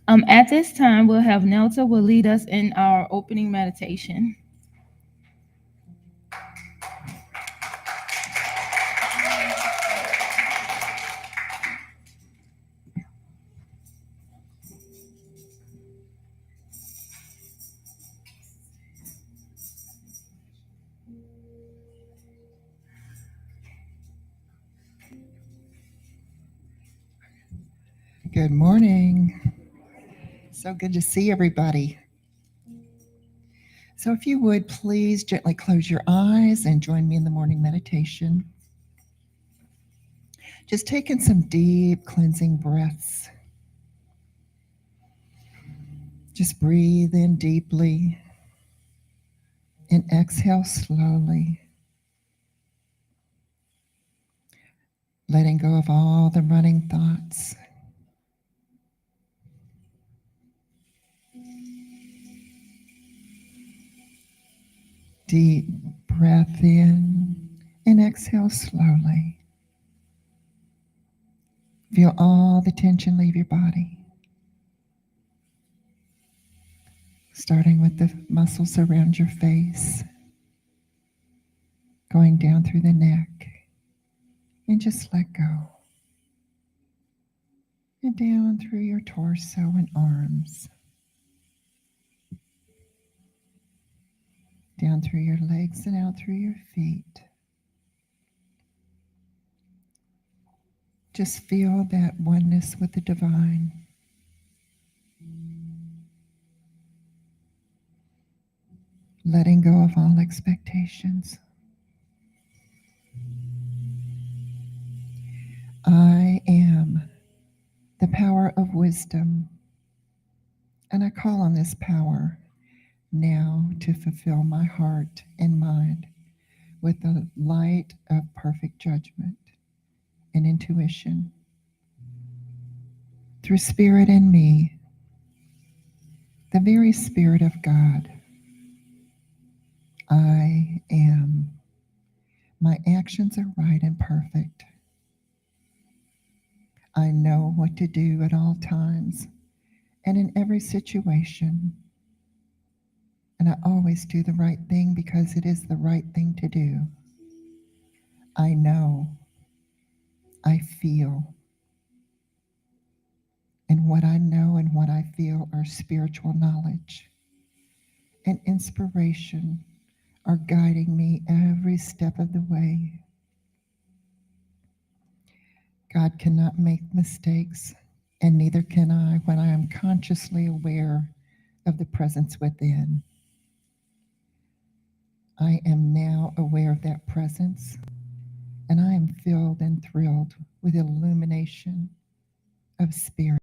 At this time, we'll have Nelta will lead us in our opening meditation. Good morning. So good to see everybody. So, if you would please gently close your eyes and join me in the morning meditation. Just taking some deep cleansing breaths. Just breathe in deeply and exhale slowly, letting go of all the running thoughts. Deep breath in and exhale slowly. Feel all the tension leave your body, starting with the muscles around your face, going down through the neck, and just let go. And down through your torso and arms, down through your legs and out through your feet. Just feel that oneness with the divine. Letting go of all expectations. I am the power of wisdom, and I call on this power now to fulfill my heart and mind with the light of perfect judgment and intuition. Through spirit in me, the very spirit of God, I am. My actions are right and perfect. I know what to do at all times and in every situation. And I always do the right thing because it is the right thing to do. I know, I feel, and what I know and what I feel are spiritual knowledge and inspiration are guiding me every step of the way. God cannot make mistakes, and neither can I when I am consciously aware of the presence within. I am now aware of that presence, and I am filled and thrilled with illumination of spirit.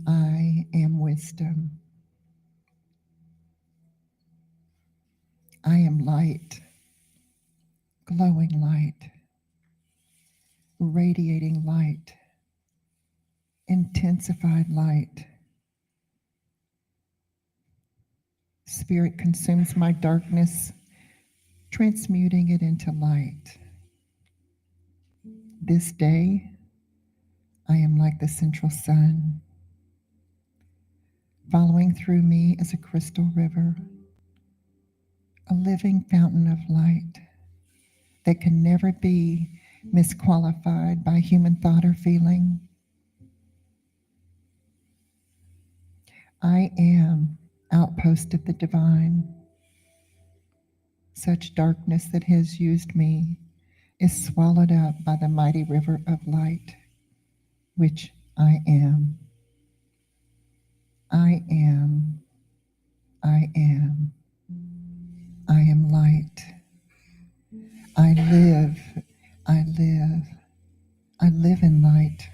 I am wisdom. I am light, glowing light, radiating light, intensified light. Spirit consumes my darkness, transmuting it into light. This day, I am like the central sun. Following through me is a crystal river, a living fountain of light that can never be misqualified by human thought or feeling. I am outpost of the divine. Such darkness that has used me is swallowed up by the mighty river of light, which I am. I am. I am. I am light. I live. I live. I live in light.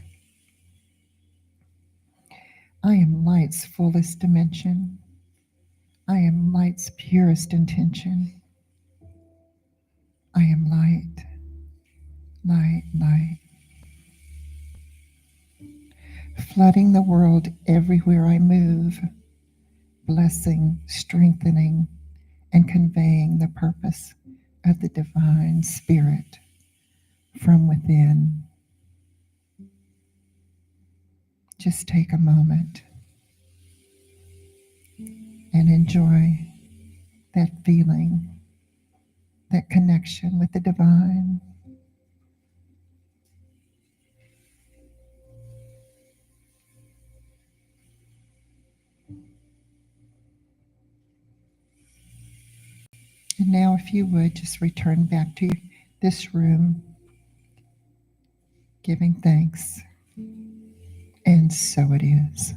I am light's fullest dimension. I am light's purest intention. I am light, light, light. Flooding the world everywhere I move, blessing, strengthening, and conveying the purpose of the divine spirit from within. just take a moment and enjoy that feeling, that connection with the divine. And now, if you would, just return back to this room, giving thanks. And so it is.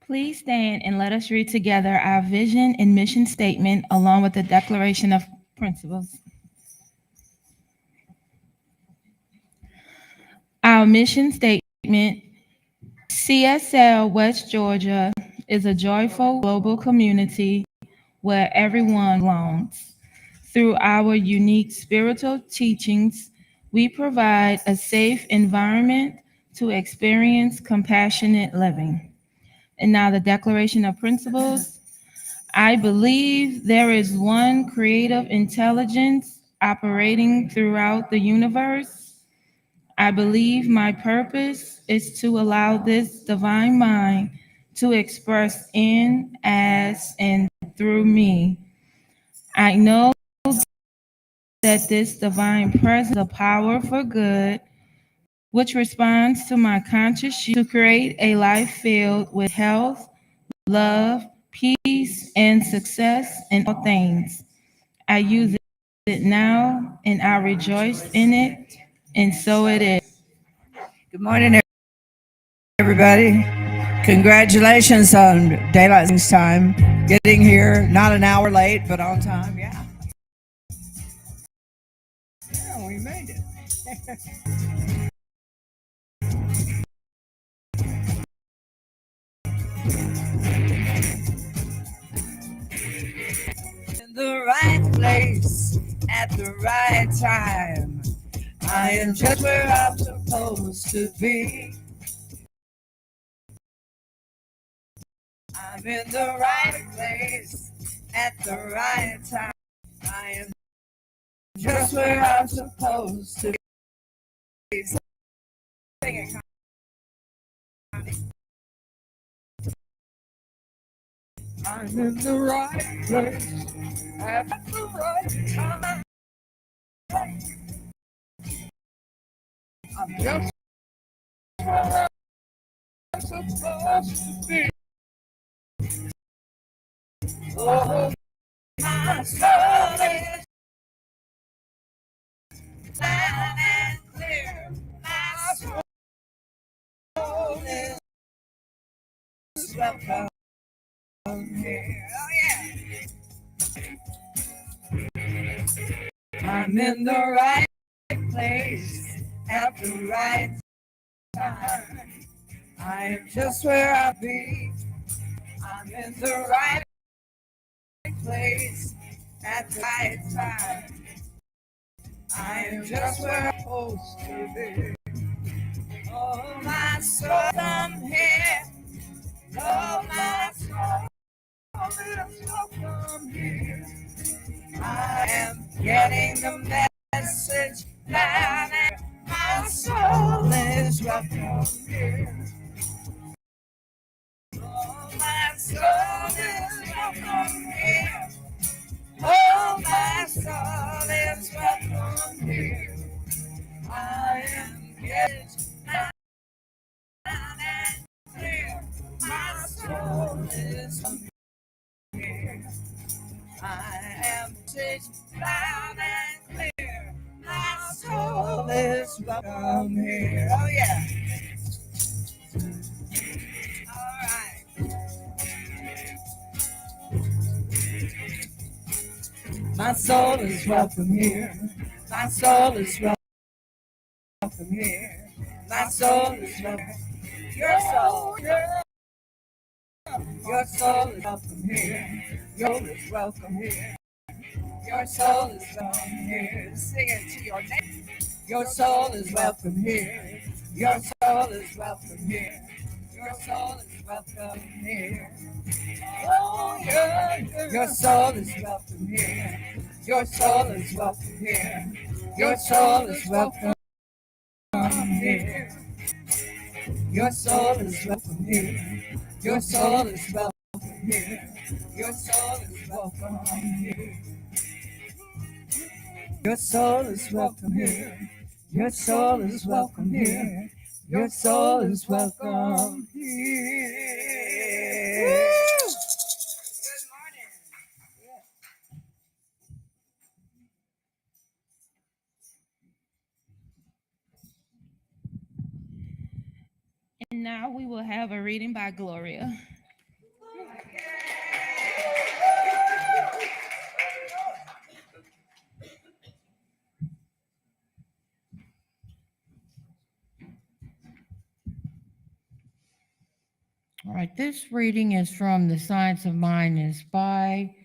Please stand and let us read together our vision and mission statement along with the Declaration of Principles. Our mission statement: CSL West Georgia is a joyful global community where everyone belongs. Through our unique spiritual teachings, we provide a safe environment to experience compassionate living. And now the Declaration of Principles. I believe there is one creative intelligence operating throughout the universe. I believe my purpose is to allow this divine mind to express in, as, and through me. I know that this divine presence is a power for good, which responds to my conscious use to create a life filled with health, love, peace, and success in all things. I use it now, and I rejoice in it, and so it is. Good morning, everybody. Congratulations on daylight savings time. Getting here, not an hour late, but on time. Yeah. Yeah, we made it. In the right place at the right time. I am just where I'm supposed to be. I'm in the right place at the right time. I am just where I'm supposed to be. Sing it, Connie. I'm in the right place at the right time. I'm just where I'm supposed to be. Oh, my soul is loud and clear. My soul is welcome here. Oh, yeah. I'm in the right place at the right time. I am just where I be. I'm in the right place at the right time. I am just where I'm supposed to be. Oh, my soul, I'm here. Oh, my soul, is welcome here. I am getting the message loud and my soul is welcome here. Oh, my soul is welcome here. Oh, my soul is welcome here. I am getting loud and clear. My soul is welcome here. I am sitting loud and clear. My soul is welcome here. Oh, yeah. All right. My soul is welcome here. My soul is welcome here. My soul is welcome. Your soul, your soul is welcome here. Your is welcome here. Your soul is welcome here. Sing it to your name. Your soul is welcome here. Your soul is welcome here. Your soul is welcome here. Oh, Your soul is welcome here. Your soul is welcome here. Your soul is welcome here. Your soul is welcome here. Your soul is welcome here. Your soul is welcome here. Your soul is welcome here. Your soul is welcome here. Your soul is welcome here. Woo! Good morning. And now we will have a reading by Gloria. All right, this reading is from The Science of Mind and is by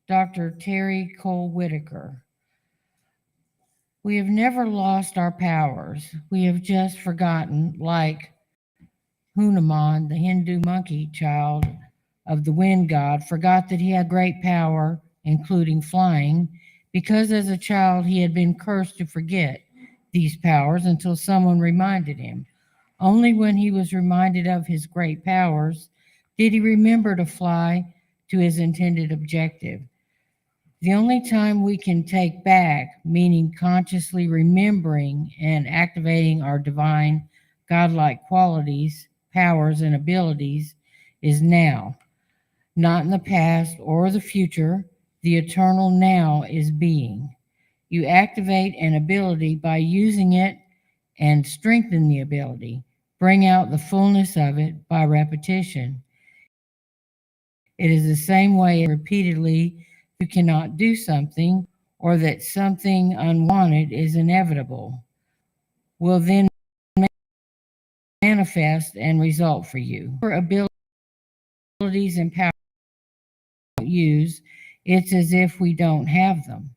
Dr. Terry Cole Whitaker. We have never lost our powers. We have just forgotten, like Hanuman, the Hindu monkey child of the wind god, forgot that he had great power, including flying, because as a child he had been cursed to forget these powers until someone reminded him. Only when he was reminded of his great powers did he remember to fly to his intended objective. The only time we can take back, meaning consciously remembering and activating our divine, godlike qualities, powers, and abilities, is now, not in the past or the future. The eternal now is being. You activate an ability by using it and strengthen the ability. Bring out the fullness of it by repetition. It is the same way repeatedly you cannot do something or that something unwanted is inevitable, will then manifest and result for you. For abilities and power we don't use, it's as if we don't have them,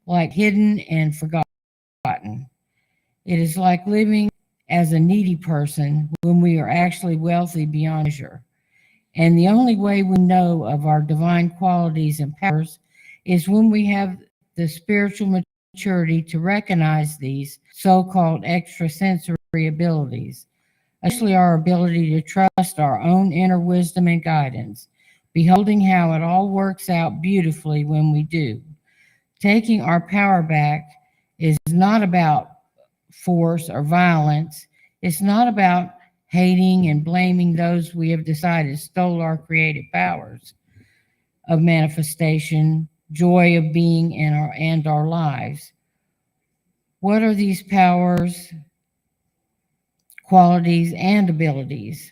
like hidden and forgotten. It is like living as a needy person when we are actually wealthy beyond measure. And the only way we know of our divine qualities and powers is when we have the spiritual maturity to recognize these so-called extrasensory abilities, especially our ability to trust our own inner wisdom and guidance, beholding how it all works out beautifully when we do. Taking our power back is not about force or violence. It's not about hating and blaming those we have decided stole our creative powers of manifestation, joy of being in our lives. What are these powers, qualities, and abilities?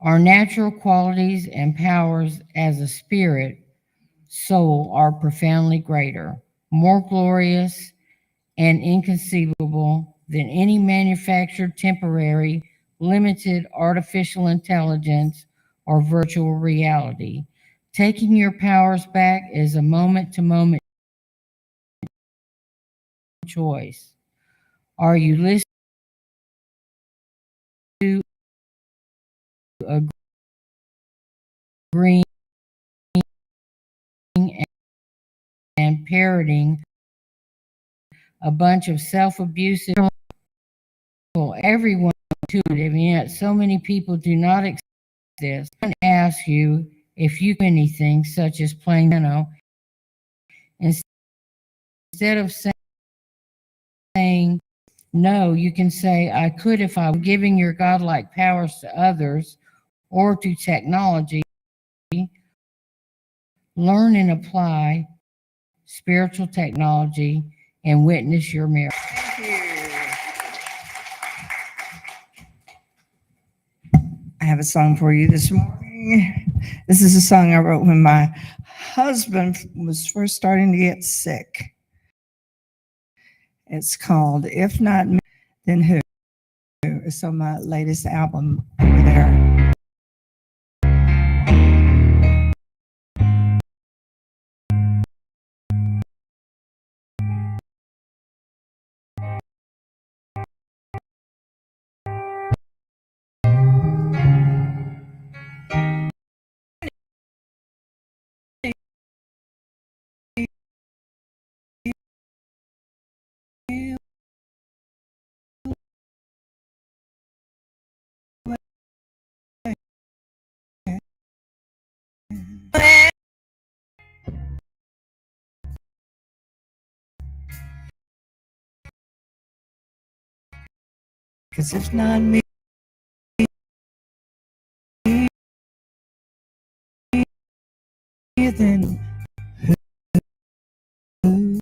Our natural qualities and powers as a spirit, soul are profoundly greater, more glorious, and inconceivable than any manufactured, temporary, limited artificial intelligence or virtual reality. Taking your powers back is a moment to moment choice. Are you listening to, agreeing, and parroting a bunch of self-abusive people? Everyone is intuitive, and yet so many people do not accept this. I ask you if you do anything such as playing piano, instead of saying no, you can say, I could if I were giving your godlike powers to others or to technology. Learn and apply spiritual technology and witness your miracle. Thank you. I have a song for you this morning. This is a song I wrote when my husband was first starting to get sick. It's called If Not Me, Then Who? It's on my latest album over there. 'Cause if not me, then who?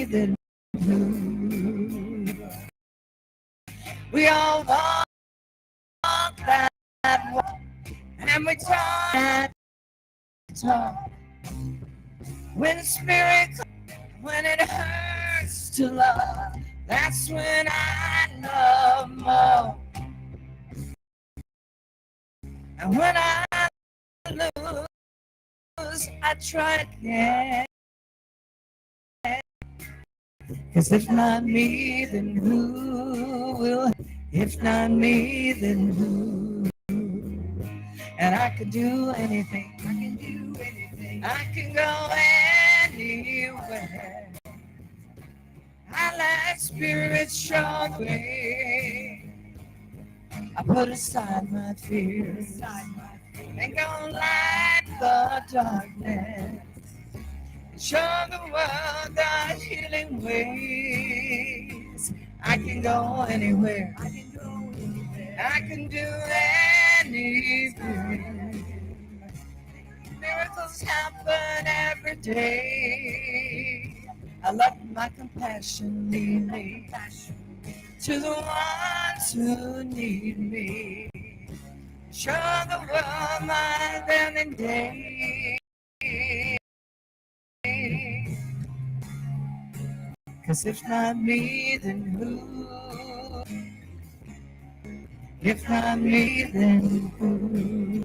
Then who? We all walk that walk, and we talk that talk. When spirit, when it hurts to love, that's when I love more. And when I lose, I try again. 'Cause if not me, then who will? If not me, then who? And I can do anything. I can do anything. I can go anywhere. I let spirit show the way. I put aside my fears and go light the darkness. Show the world the healing ways. I can go anywhere. I can go anywhere. I can do anything. Miracles happen every day. I let my compassion lead me to the ones who need me. Show the world my burning day. 'Cause if not me, then who? If not me, then who?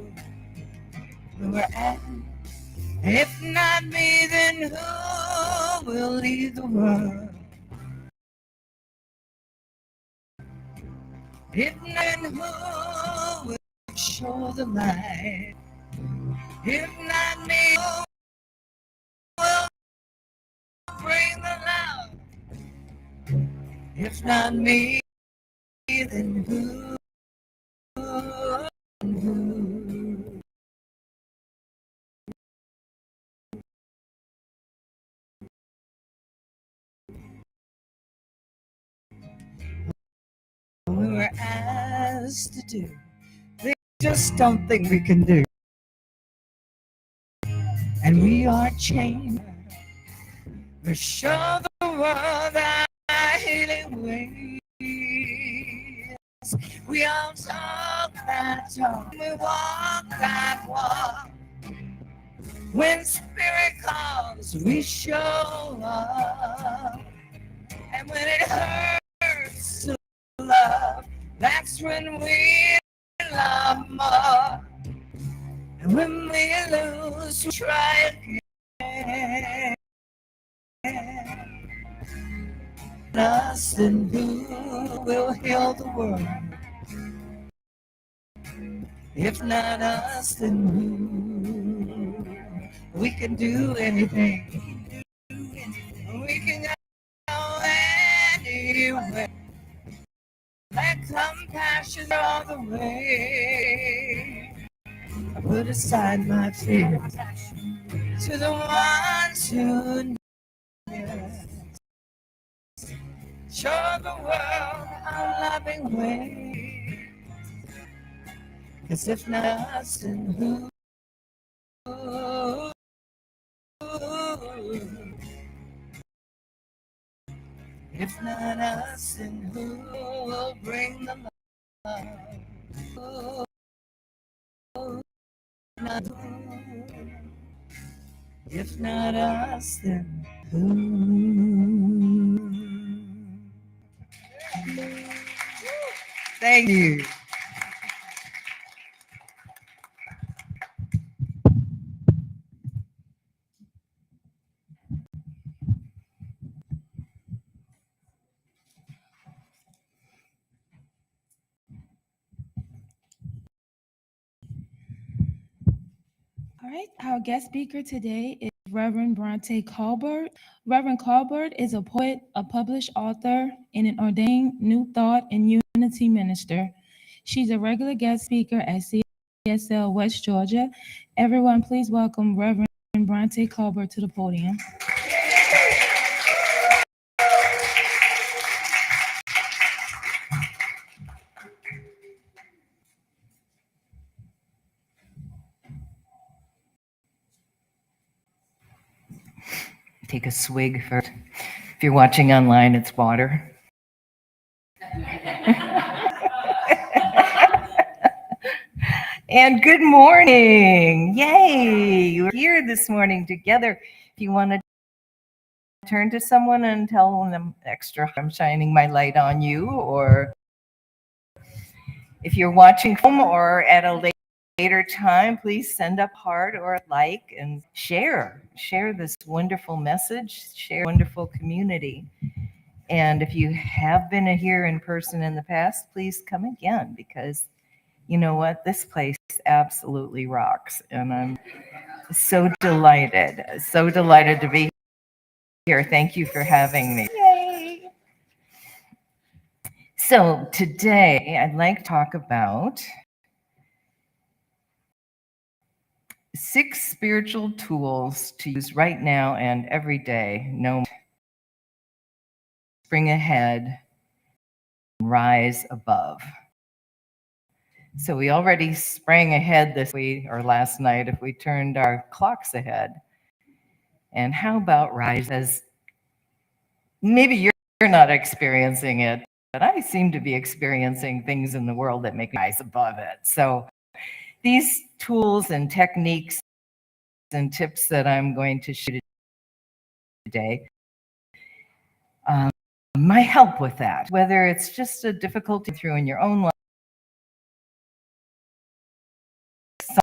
We're at. If not me, then who will lead the world? If not, who will show the light? If not me, who will bring the love? If not me, then who? We were asked to do. They just don't think we can do. And we are chained. We show the world our healing ways. We all talk that talk. We walk that walk. When spirit calls, we show up. And when it hurts to love, that's when we love more. And when we lose, we try again. Us and who will heal the world? If not us, then who? We can do anything. We can go anywhere. Let compassion all the way. I put aside my fears to the ones who need us. Show the world our loving way. 'Cause if not us, then who? If not us, then who will bring the love? If not us, then who? Thank you. All right, our guest speaker today is Reverend Bronte Colbert. Reverend Colbert is a poet, a published author, and an ordained New Thought and Unity minister. She's a regular guest speaker at CSL West Georgia. Everyone, please welcome Reverend Bronte Colbert to the podium. Take a swig first. If you're watching online, it's water. And good morning. Yay. We're here this morning together. If you want to turn to someone and tell them extra, I'm shining my light on you, or if you're watching home or at a later time, please send up heart or like and share this wonderful message, share wonderful community. And if you have been here in person in the past, please come again, because you know what? This place absolutely rocks. And I'm so delighted to be here. Thank you for having me. Yay! So today I'd like to talk about 6 spiritual tools to use right now and every day. No, spring ahead, rise above. So we already sprang ahead this week or last night if we turned our clocks ahead. And how about rise? As maybe you're not experiencing it, but I seem to be experiencing things in the world that make me rise above it. So these tools and techniques and tips that I'm going to share today might help with that, whether it's just a difficulty through in your own life,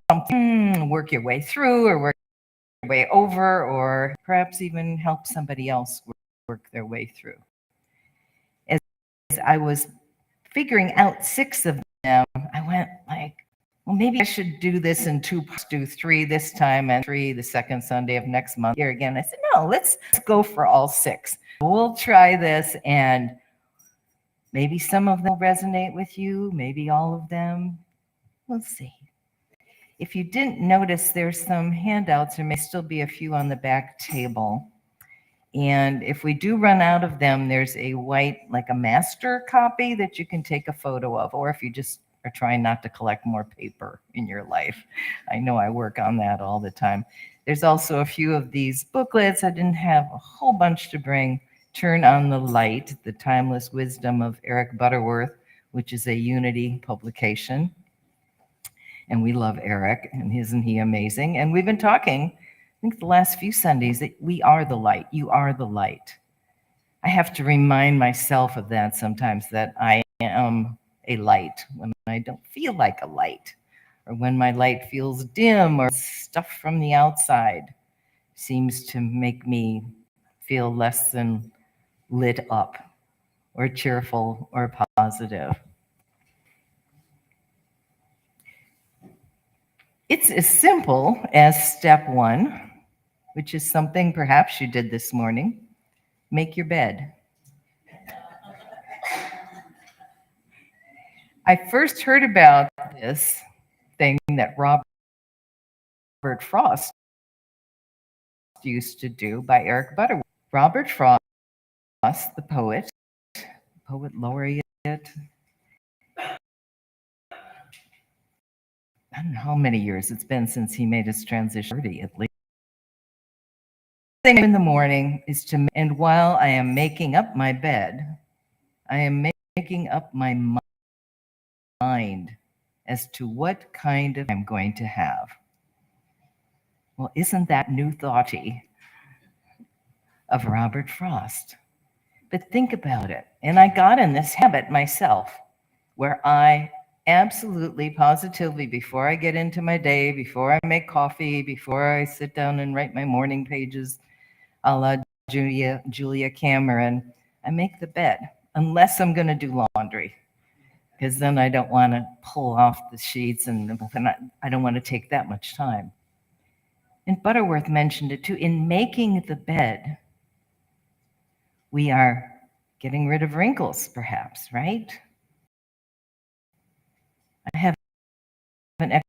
something work your way through or work your way over, or perhaps even help somebody else work their way through. As I was figuring out 6 of them, I went like, well, maybe I should do this in 2 parts, do 3 this time and 3 the second Sunday of next month. Here again, I said, no, let's go for all 6. We'll try this, and maybe some of them will resonate with you, maybe all of them. We'll see. If you didn't notice, there's some handouts. There may still be a few on the back table. And if we do run out of them, there's a white, like a master copy that you can take a photo of, or if you just are trying not to collect more paper in your life. I know I work on that all the time. There's also a few of these booklets. I didn't have a whole bunch to bring. Turn on the Light, The Timeless Wisdom of Eric Butterworth, which is a Unity publication. And we love Eric, and isn't he amazing? And we've been talking, I think the last few Sundays, that we are the light. You are the light. I have to remind myself of that sometimes, that I am a light when I don't feel like a light, or when my light feels dim, or stuff from the outside seems to make me feel less than lit up or cheerful or positive. It's as simple as step 1, which is something perhaps you did this morning. Make your bed. I first heard about this thing that Robert Frost used to do by Eric Butterworth. Robert Frost, the poet laureate, I don't know how many years it's been since he made his transition, 30 at least. The thing in the morning is to, and while I am making up my bed, I am making up my mind as to what kind of I'm going to have. Well, isn't that new thoughty of Robert Frost? But think about it. And I got in this habit myself, where I absolutely, positively, before I get into my day, before I make coffee, before I sit down and write my morning pages, a la Julia Cameron, I make the bed, unless I'm going to do laundry, because then I don't want to pull off the sheets, and I don't want to take that much time. And Butterworth mentioned it too. In making the bed, we are getting rid of wrinkles, perhaps, right? I have an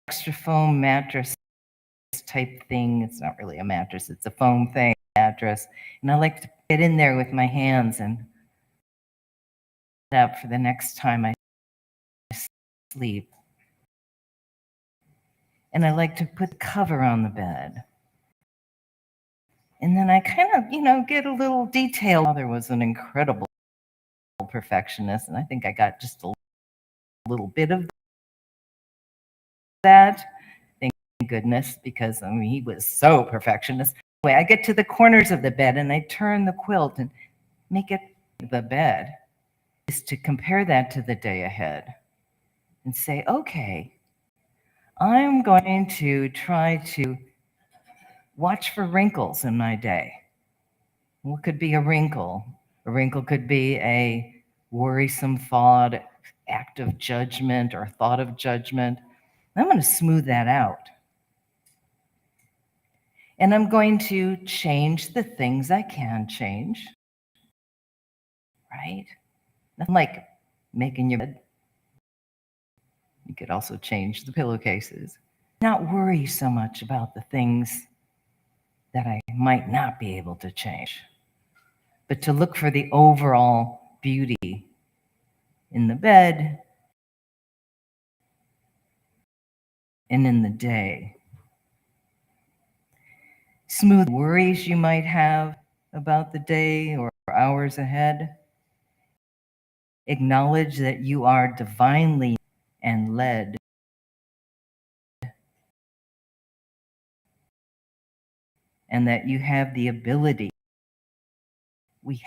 extra foam mattress type thing. It's not really a mattress, it's a foam thing, mattress. And I like to get in there with my hands and up for the next time I sleep. And I like to put the cover on the bed. And then I kind of, get a little detail. My mother was an incredible perfectionist, and I think I got just a little bit of that. Thank goodness, because he was so perfectionist. Anyway, I get to the corners of the bed and I turn the quilt and make it the bed. Is to compare that to the day ahead and say, okay, I'm going to try to watch for wrinkles in my day. What could be a wrinkle? A wrinkle could be a worrisome thought, act of judgment, or thought of judgment. I'm going to smooth that out. And I'm going to change the things I can change, right? Nothing like making your bed. You could also change the pillowcases. Not worry so much about the things that I might not be able to change, but to look for the overall beauty in the bed and in the day. Smooth worries you might have about the day or hours ahead. Acknowledge that you are divinely and led. And that you have the ability, we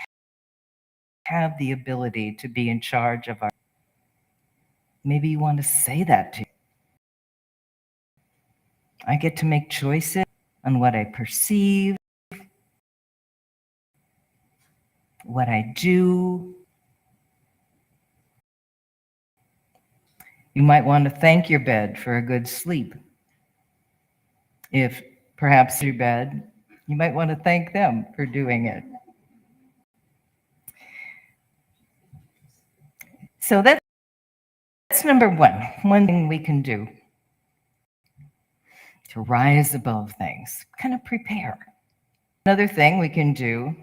have the ability to be in charge of our. Maybe you want to say that to you. I get to make choices on what I perceive, what I do. You might want to thank your bed for a good sleep. If perhaps your bed, you might want to thank them for doing it. So that's number one. One thing we can do to rise above things, kind of prepare. Another thing we can do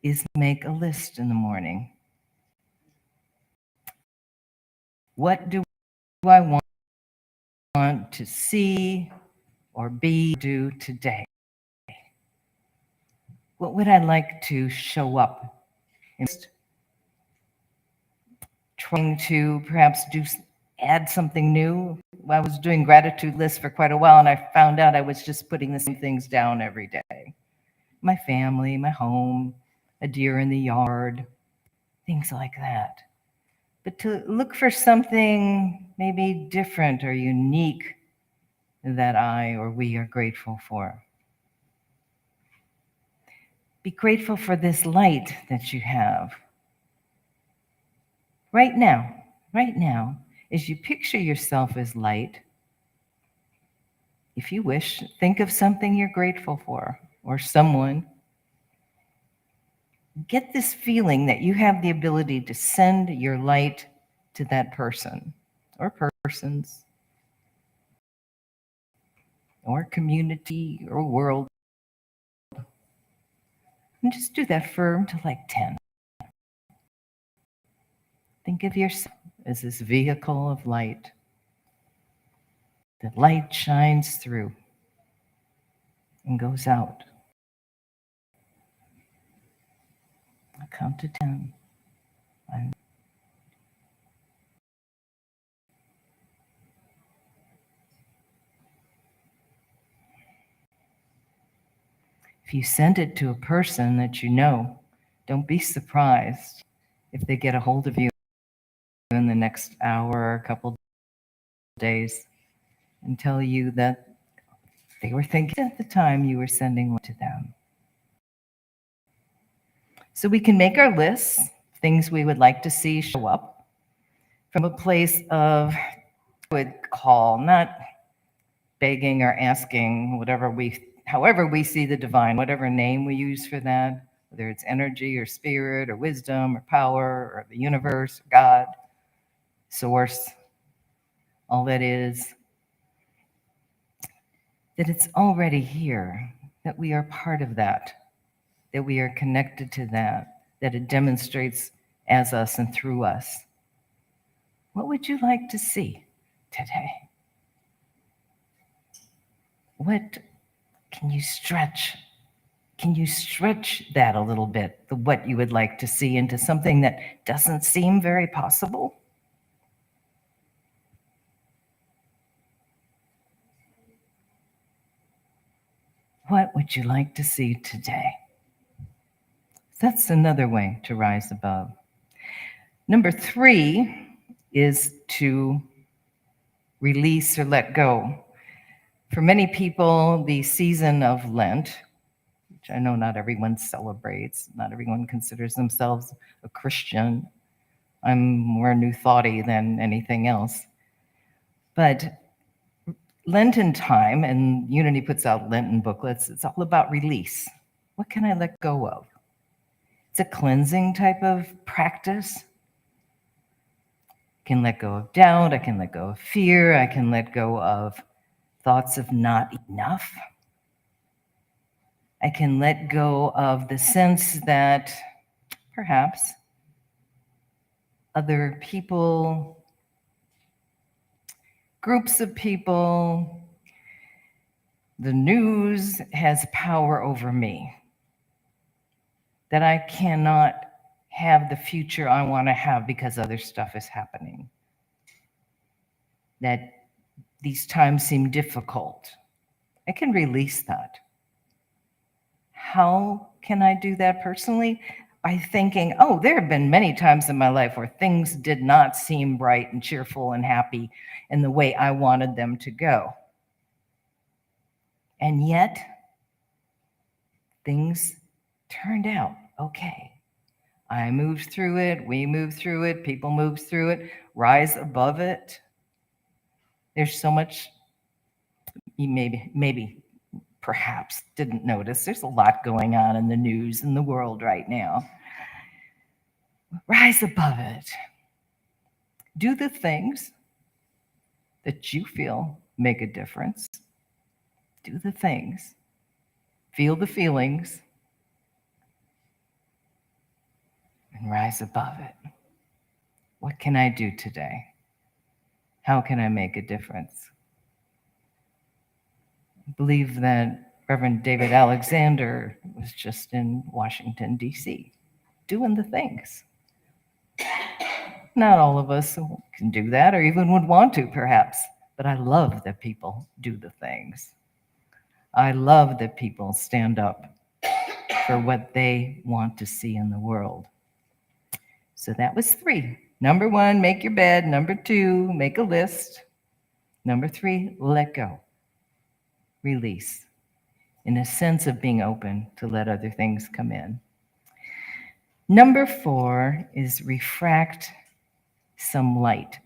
is make a list in the morning. What do I want to see or do today? What would I like to show up in? Trying to perhaps add something new. I was doing gratitude lists for quite a while, and I found out I was just putting the same things down every day. My family, my home, a deer in the yard, things like that. But to look for something maybe different or unique that I or we are grateful for. Be grateful for this light that you have. Right now, as you picture yourself as light, if you wish, think of something you're grateful for or someone. Get this feeling that you have the ability to send your light to that person or persons or community or world. And just do that for to like 10. Think of yourself as this vehicle of light. The light shines through and goes out. I'll count to 10. If you send it to a person that you know, don't be surprised if they get a hold of you in the next hour or a couple days and tell you that they were thinking at the time you were sending one to them. So we can make our lists, things we would like to see show up from a place of, I would call, not begging or asking, however we see the divine, whatever name we use for that, whether it's energy or spirit or wisdom or power or the universe, or God, source, all that is. that it's already here, that we are part of that we are connected to that it demonstrates as us and through us. What would you like to see today? What can you stretch? Can you stretch that a little bit, what you would like to see, into something that doesn't seem very possible? What would you like to see today? That's another way to rise above. Number 3 is to release or let go. For many people, the season of Lent, which I know not everyone celebrates, not everyone considers themselves a Christian. I'm more New Thoughty than anything else. But Lenten time, and Unity puts out Lenten booklets, it's all about release. What can I let go of? It's a cleansing type of practice. I can let go of doubt, I can let go of fear, I can let go of thoughts of not enough. I can let go of the sense that perhaps other people, groups of people, the news has power over me, that I cannot have the future I want to have because other stuff is happening, that these times seem difficult. I can release that. How can I do that personally? By thinking, oh, there have been many times in my life where things did not seem bright and cheerful and happy in the way I wanted them to go. And yet, things turned out okay. I moved through it, we moved through it, people moved through it, rise above it. There's so much you maybe perhaps didn't notice. There's a lot going on in the news in the world right now. Rise above it. Do the things that you feel make a difference. Do the things. Feel the feelings. And rise above it. What can I do today? How can I make a difference? I believe that Reverend David Alexander was just in Washington, D.C., doing the things. Not all of us can do that or even would want to, perhaps, but I love that people do the things. I love that people stand up for what they want to see in the world. So that was 3. Number 1, make your bed. Number 2, make a list. Number 3, let go. Release. In a sense of being open to let other things come in. Number 4 is refract some light.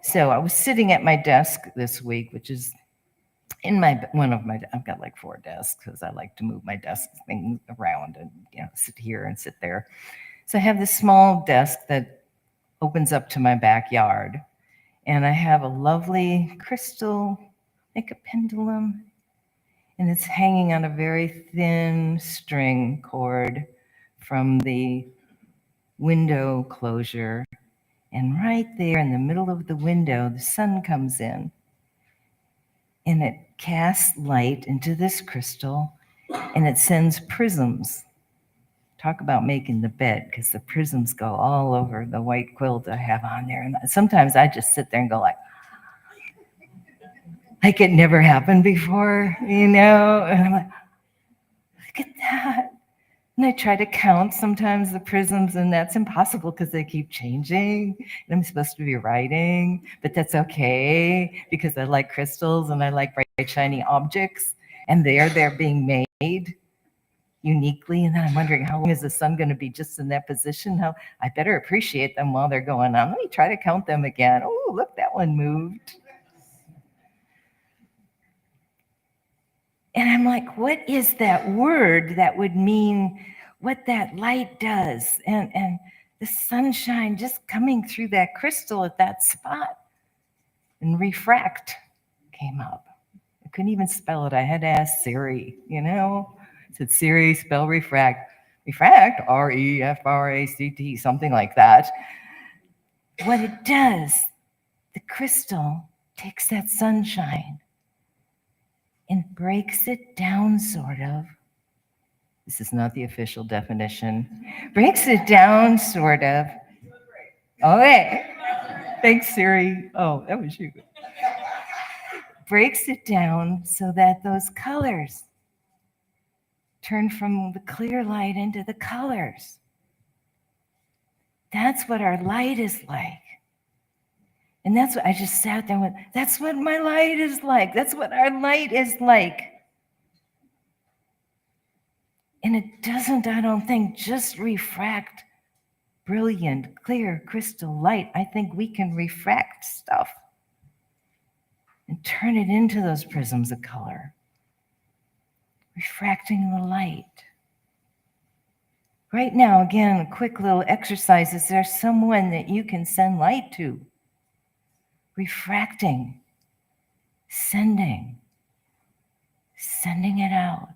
So I was sitting at my desk this week, which is in I've got like 4 desks because I like to move my desk thing around and sit here and sit there. So I have this small desk that opens up to my backyard, and I have a lovely crystal, like a pendulum, and it's hanging on a very thin string cord from the window closure. And right there in the middle of the window, the sun comes in, and it casts light into this crystal, and it sends prisms. Talk about making the bed, because the prisms go all over the white quilt I have on there. And sometimes I just sit there and go like it never happened before, And I'm like, look at that. And I try to count sometimes the prisms, and that's impossible because they keep changing. And I'm supposed to be writing, but that's okay because I like crystals and I like bright, shiny objects, and they're being made uniquely. And then I'm wondering, how long is the sun going to be just in that position? How I better appreciate them while they're going on. Let me try to count them again. Oh, look, that one moved. And I'm like, what is that word that would mean what that light does? And the sunshine just coming through that crystal at that spot. And refract came up. couldn't even spell it. I had to ask Siri, I said, Siri, spell refract. Refract, R-E-F-R-A-C-T, something like that. What it does, the crystal takes that sunshine and breaks it down, sort of. This is not the official definition. Breaks it down, sort of. Okay. Thanks, Siri. Oh, that was you. Breaks it down so that those colors turn from the clear light into the colors. That's what our light is like. And that's what I just sat there with. That's what my light is like. That's what our light is like. And it doesn't, I don't think, just refract brilliant, clear, crystal light. I think we can refract stuff and turn it into those prisms of color. Refracting the light. Right now, again, a quick little exercise. Is there someone that you can send light to? Refracting, sending it out.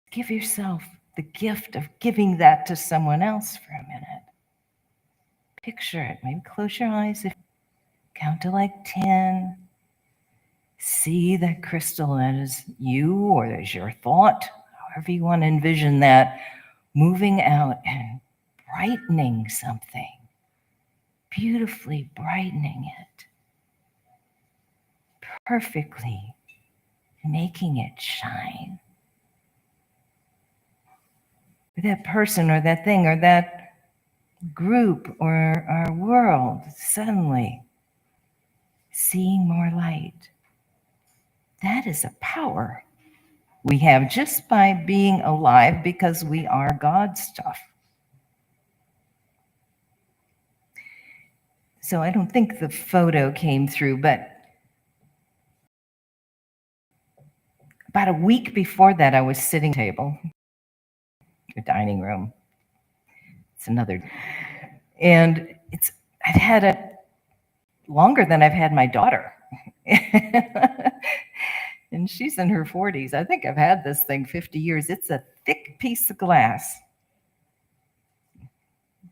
Give yourself the gift of giving that to someone else for a minute. Picture it. Maybe close your eyes. Count to like 10. See that crystal that is you, or is your thought, however you want to envision that, moving out and brightening something. Beautifully brightening it. Perfectly making it shine. That person or that thing or that group or our world suddenly seeing more light. That is a power we have just by being alive, because we are God stuff. So I don't think the photo came through, but about a week before that, I was sitting at a table, a dining room. It's another, and I've had it longer than I've had my daughter. And she's in her 40s. I think I've had this thing 50 years. It's a thick piece of glass,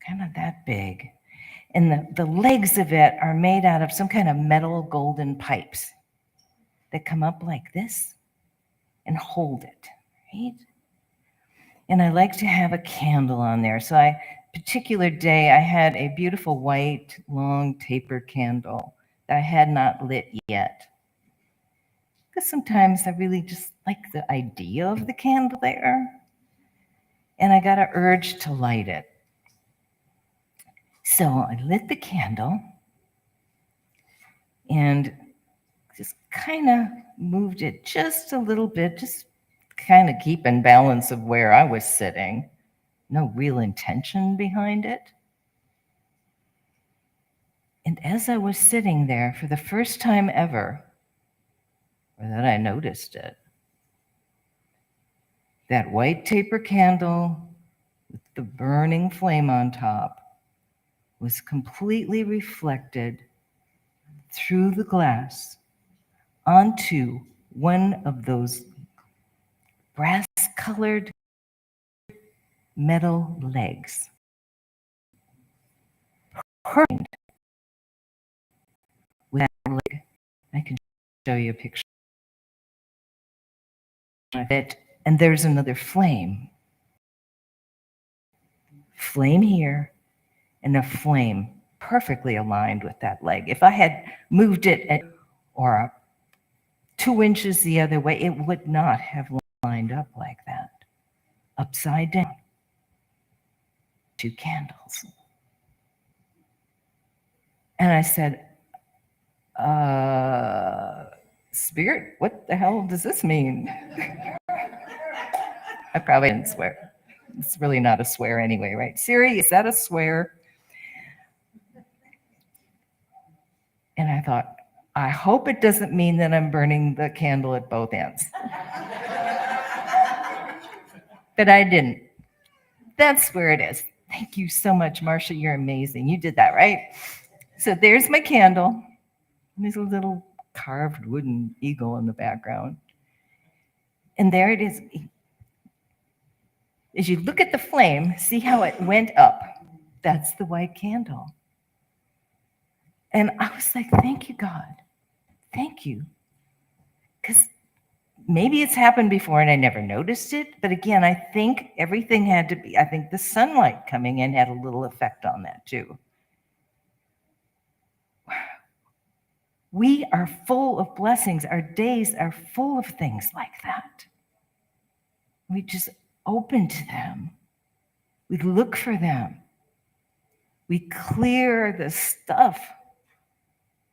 kind of that big. And the legs of it are made out of some kind of metal golden pipes that come up like this and hold it, right? And I like to have a candle on there. So particular day, I had a beautiful white, long taper candle that I had not lit yet. Because sometimes I really just like the idea of the candle there. And I got an urge to light it. So I lit the candle and just kind of moved it just a little bit, just kind of keeping balance of where I was sitting. No real intention behind it. And as I was sitting there for the first time ever, or that I noticed it, that white taper candle with the burning flame on top was completely reflected through the glass onto one of those brass-colored metal legs. Perfect. With that leg, I can show you a picture of it, and there's another flame. Flame here, and a flame perfectly aligned with that leg. If I had moved it or 2 inches the other way, it would not have lined up like that. Upside down. 2 candles. And I said, Spirit, what the hell does this mean? I probably didn't swear. It's really not a swear anyway, right? Siri, is that a swear? And I thought, I hope it doesn't mean that I'm burning the candle at both ends. But I didn't. That's where it is. Thank you so much, Marcia. You're amazing. You did that, right? So there's my candle. There's a little carved wooden eagle in the background. And there it is. As you look at the flame, see how it went up. That's the white candle. And I was like, thank you, God. Thank you. Because maybe it's happened before and I never noticed it. But again, I think everything had to be, I think the sunlight coming in had a little effect on that too. We are full of blessings. Our days are full of things like that. We just open to them. We look for them. We clear the stuff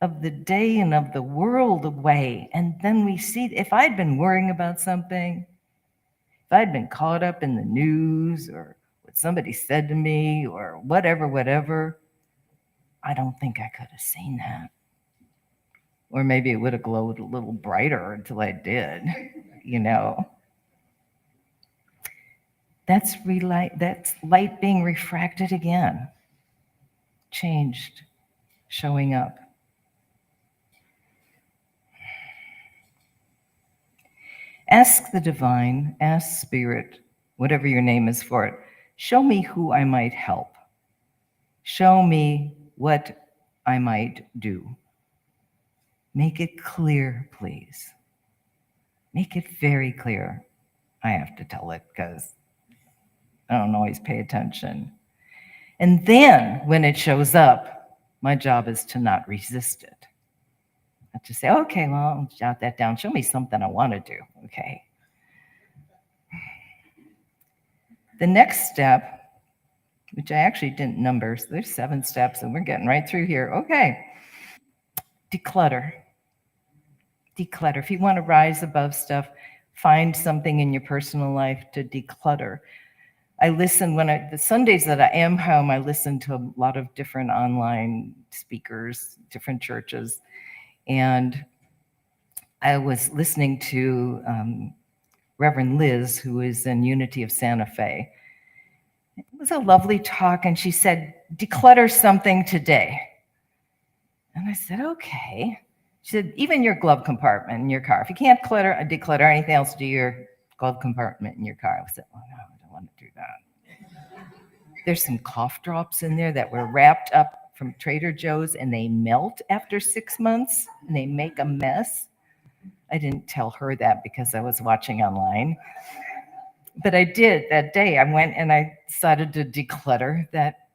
of the day and of the world away. And then we see, if I'd been worrying about something, if I'd been caught up in the news or what somebody said to me or whatever, I don't think I could have seen that. Or maybe it would have glowed a little brighter until I did, you know. That's light being refracted again, changed, showing up. Ask the divine, ask spirit, whatever your name is for it, show me who I might help. Show me what I might do. Make it clear, please. Make it very clear. I have to tell it because I don't always pay attention. And then when it shows up, my job is to not resist it. Not to say, okay, well, I'll jot that down. Show me something I want to do. Okay. The next step, which I actually didn't number, so there's 7 steps and we're getting right through here. Okay. Declutter. Declutter. If you want to rise above stuff, find something in your personal life to declutter. I listen the Sundays that I am home, I listen to a lot of different online speakers, different churches. And I was listening to Reverend Liz, who is in Unity of Santa Fe. It was a lovely talk, and she said, declutter something today. And I said, okay. She said, even your glove compartment in your car. If you can't declutter anything else, do your glove compartment in your car. I said, oh no, I don't want to do that. There's some cough drops in there that were wrapped up from Trader Joe's and they melt after 6 months and they make a mess. I didn't tell her that because I was watching online. But I did that day. I went and I decided to declutter that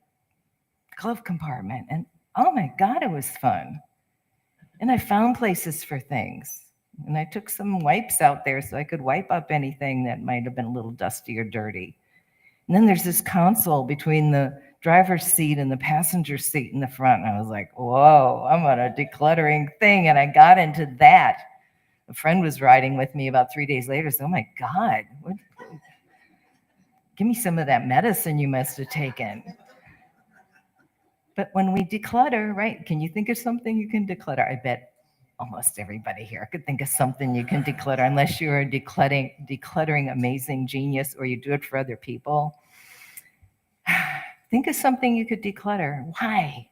glove compartment. And oh my God, it was fun. And I found places for things. And I took some wipes out there so I could wipe up anything that might have been a little dusty or dirty. And then there's this console between the driver's seat and the passenger seat in the front. And I was like, whoa, I'm on a decluttering thing. And I got into that. A friend was riding with me about 3 days later. So, oh my God, give me some of that medicine you must have taken. But when we declutter, right, can you think of something you can declutter? I bet almost everybody here could think of something you can declutter, unless you're a decluttering amazing genius or you do it for other people. Think of something you could declutter. Why?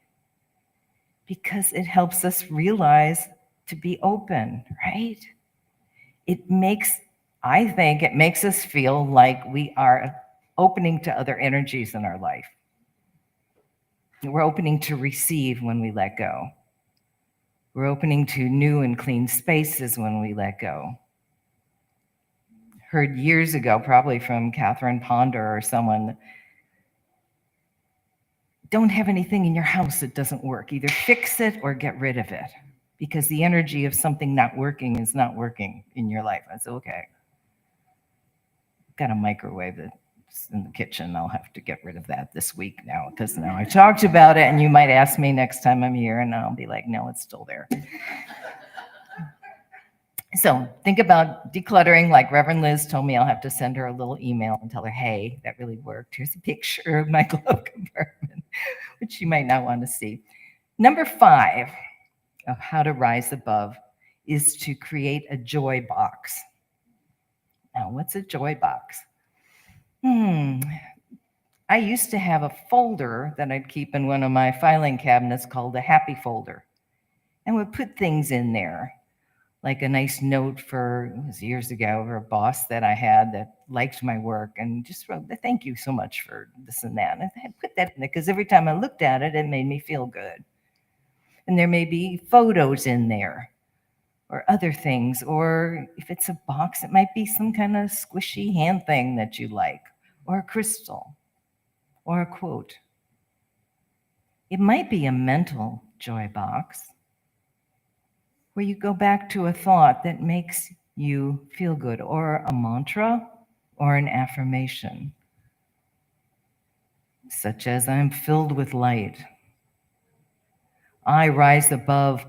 Because it helps us realize to be open, right? I think it makes us feel like we are opening to other energies in our life. We're opening to receive when we let go. We're opening to new and clean spaces when we let go. Heard years ago, probably from Catherine Ponder or someone, don't have anything in your house that doesn't work. Either fix it or get rid of it, because the energy of something not working is not working in your life. I said, okay. Got a microwave that's in the kitchen. I'll have to get rid of that this week now, because now I talked about it and you might ask me next time I'm here and I'll be like, no, it's still there. So think about decluttering. Like Reverend Liz told me, I'll have to send her a little email and tell her, hey, that really worked. Here's a picture of my glove compartment, which you might not want to see. Number 5 of how to rise above is to create a joy box. Now, what's a joy box? I used to have a folder that I'd keep in one of my filing cabinets called a happy folder. And would put things in there. like a nice note for, it was years ago, for a boss that I had that liked my work and just wrote, thank you so much for this and that. And I put that in there because every time I looked at it, it made me feel good. And there may be photos in there or other things, or if it's a box, it might be some kind of squishy hand thing that you like, or a crystal, or a quote. It might be a mental joy box where you go back to a thought that makes you feel good, or a mantra, or an affirmation, such as I'm filled with light. I rise above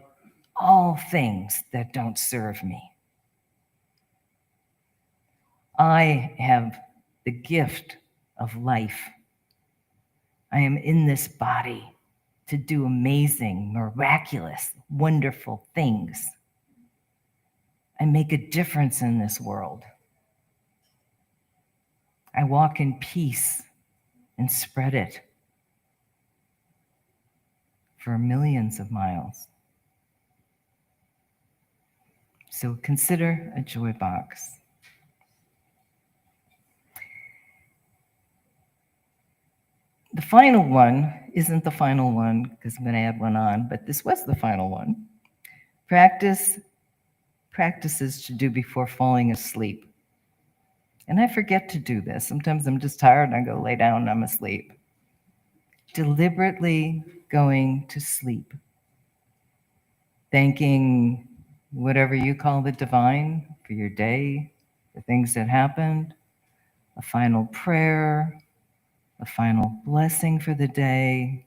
all things that don't serve me. I have the gift of life. I am in this body to do amazing, miraculous, wonderful things. I make a difference in this world. I walk in peace and spread it for millions of miles. So consider a joy box. The final one isn't the final one because I'm going to add one on, but this was the final one. Practices to do before falling asleep. And I forget to do this. Sometimes I'm just tired and I go lay down and I'm asleep. Deliberately going to sleep. Thanking whatever you call the divine for your day, the things that happened, a final prayer, a final blessing for the day,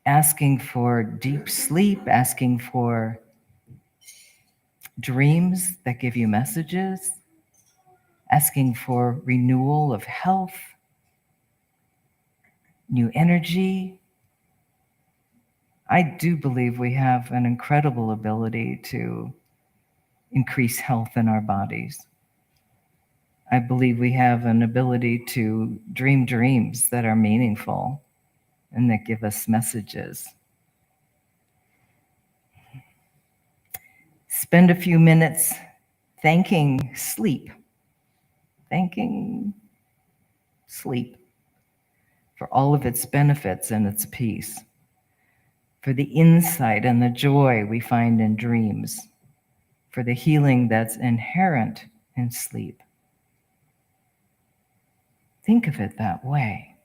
asking for deep sleep, asking for dreams that give you messages, asking for renewal of health, new energy. I do believe we have an incredible ability to increase health in our bodies. I believe we have an ability to dream dreams that are meaningful and that give us messages. Spend a few minutes thanking sleep for all of its benefits and its peace, for the insight and the joy we find in dreams, for the healing that's inherent in sleep. Think of it that way.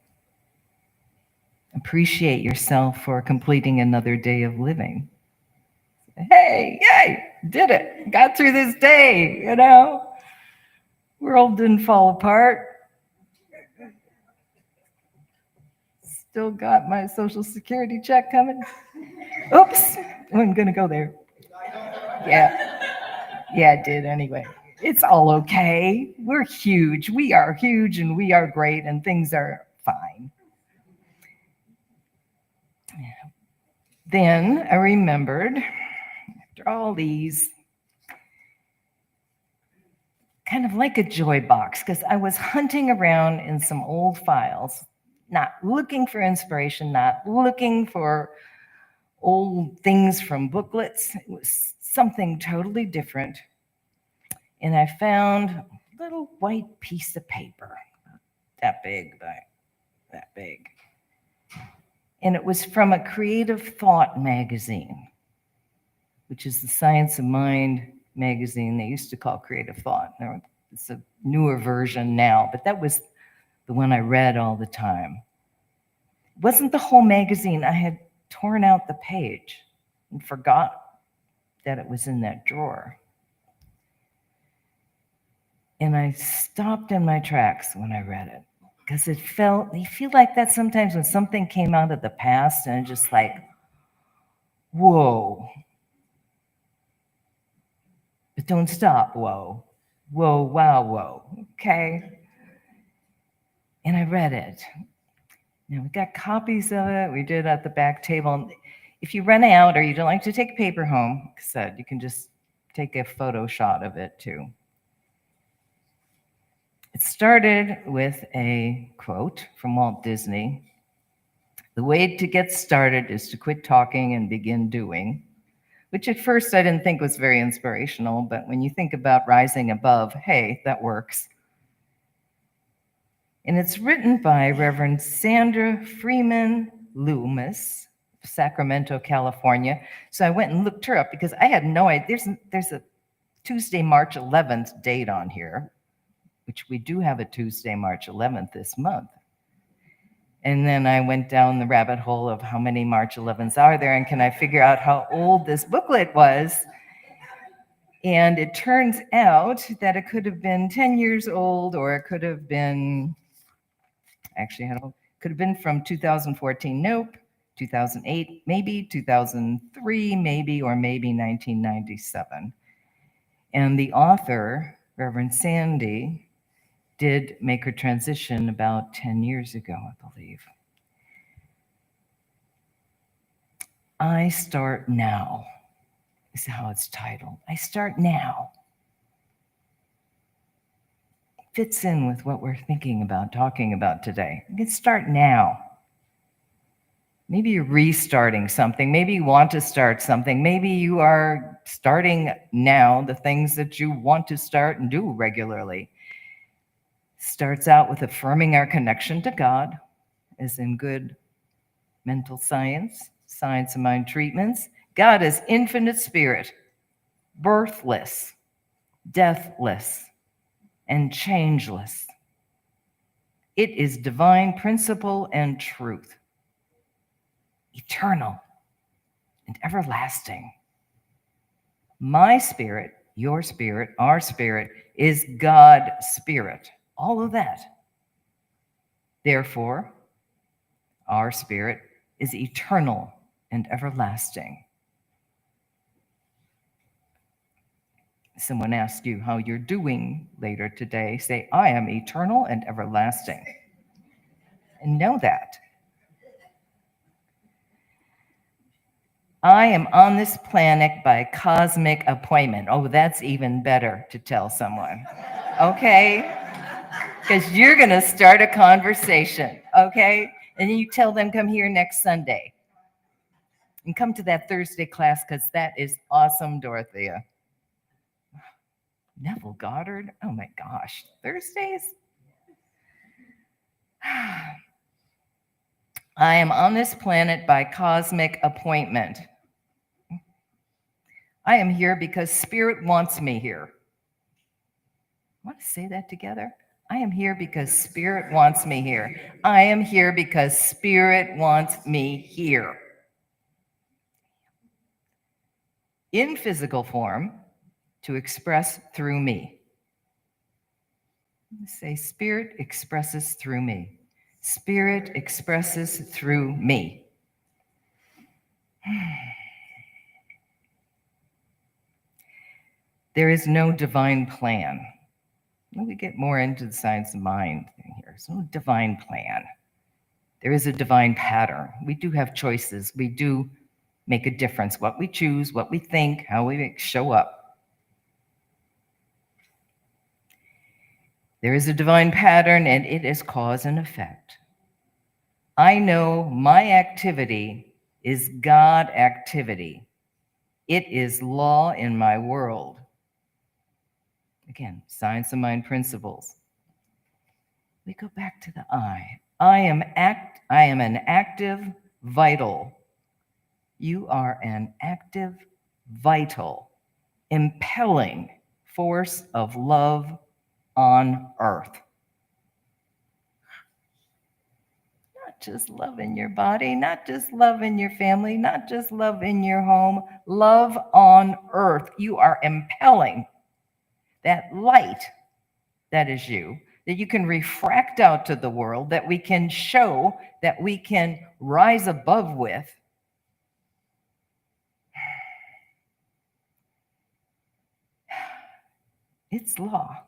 Appreciate yourself for completing another day of living. Hey, yay, did it. Got through this day, you know. World didn't fall apart. Still got my Social Security check coming. Oops, I'm gonna go there. Yeah, it did anyway. It's all okay. We're huge. We are huge and we are great and things are fine. Then I remembered, after all these, kind of like a joy box, because I was hunting around in some old files, not looking for inspiration, not looking for old things from booklets. It was something totally different. And I found a little white piece of paper, that big, about that big. And it was from a Creative Thought magazine, which is the Science of Mind magazine they used to call Creative Thought. It's a newer version now, but that was the one I read all the time. It wasn't the whole magazine. I had torn out the page and forgot that it was in that drawer. And I stopped in my tracks when I read it, because you feel like that sometimes when something came out of the past and just like, whoa. But don't stop, whoa. Whoa, wow, whoa, okay? And I read it. Now, we got copies of it. We did at the back table. If you run out or you don't like to take paper home, like I said, you can just take a photo shot of it too. It started with a quote from Walt Disney. The way to get started is to quit talking and begin doing. which at first I didn't think was very inspirational, but when you think about rising above, hey, that works. And it's written by Reverend Sandra Freeman Loomis, Sacramento, California. So I went and looked her up because I had no idea. There's a Tuesday, March 11th date on here, which we do have a Tuesday, March 11th this month. And then I went down the rabbit hole of how many March 11s are there, and can I figure out how old this booklet was? And it turns out that it could have been 10 years old, or it could have been, actually, could have been from 2014, nope, 2008, maybe, 2003, maybe, or maybe 1997. And the author, Reverend Sandy, did make her transition about 10 years ago, I believe. I Start Now is how it's titled. I Start Now. Fits in with what we're thinking about, talking about today. You can start now. Maybe you're restarting something. Maybe you want to start something. Maybe you are starting now the things that you want to start and do regularly. Starts out with affirming our connection to God, as in good mental science, science of mind treatments. God is infinite spirit, birthless, deathless, and changeless. It is divine principle and truth, eternal and everlasting. My spirit, your spirit, our spirit is God spirit. All of that. Therefore, our spirit is eternal and everlasting. Someone asks you how you're doing later today, say, I am eternal and everlasting. And know that. I am on this planet by cosmic appointment. Oh, that's even better to tell someone. Okay? Because you're going to start a conversation, okay? And then you tell them, come here next Sunday. And come to that Thursday class, because that is awesome, Dorothea. Neville Goddard? Oh my gosh, Thursdays? I am on this planet by cosmic appointment. I am here because Spirit wants me here. Want to say that together? I am here because Spirit wants me here. I am here because Spirit wants me here. In physical form, to express through me. Say, Spirit expresses through me. Spirit expresses through me. There is no divine plan. We get more into the science of mind thing here. There's no divine plan. There is a divine pattern. We do have choices. We do make a difference. What we choose, what we think, how we show up. There is a divine pattern, and it is cause and effect. I know my activity is God activity. It is law in my world. Again, science of mind principles. We go back to the I. I am an active vital. You are an active, vital, impelling force of love on earth. Not just love in your body, not just love in your family, not just love in your home, love on earth. You are impelling that light that is you, that you can refract out to the world, that we can show, that we can rise above with. It's law.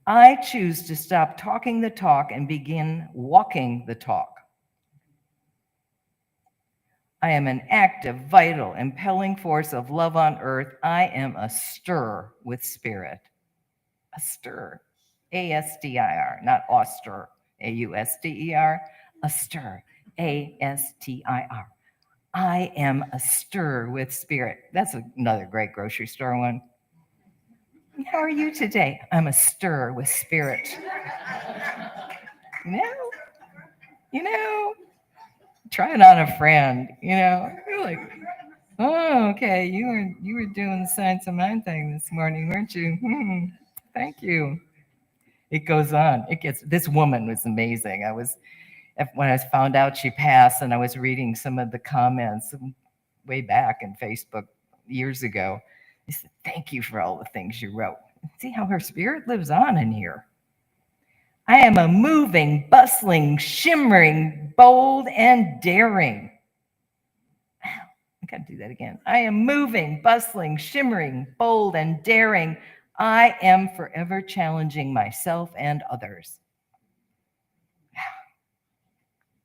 I choose to stop talking the talk and begin walking the talk. I am an active, vital, impelling force of love on earth. I am astir with spirit. Astir. A-S-T-I-R, not austere. A-U-S-T-E-R. Astir. A-S-T-I-R. I am astir with spirit. That's another great grocery store one. How are you today? I'm astir with spirit. You know, try it on a friend, You're like, oh, okay, you were doing the Science of Mind thing this morning, weren't you? Thank you. It goes on. This woman was amazing. When I found out she passed and I was reading some of the comments way back in Facebook years ago, I said, thank you for all the things you wrote. See how her spirit lives on in here. I am a moving, bustling, shimmering, bold, and daring. I got to do that again. I am moving, bustling, shimmering, bold, and daring. I am forever challenging myself and others.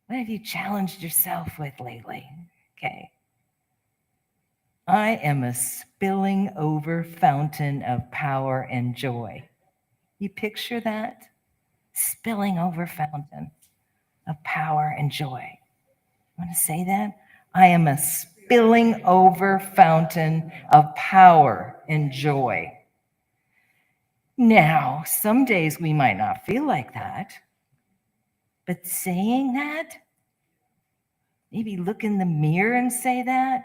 What have you challenged yourself with lately? Okay. I am a spilling over fountain of power and joy. You picture that? Spilling over fountain of power and joy. Want to say that? I am a spilling over fountain of power and joy. Now, some days we might not feel like that, but saying that, maybe look in the mirror and say that,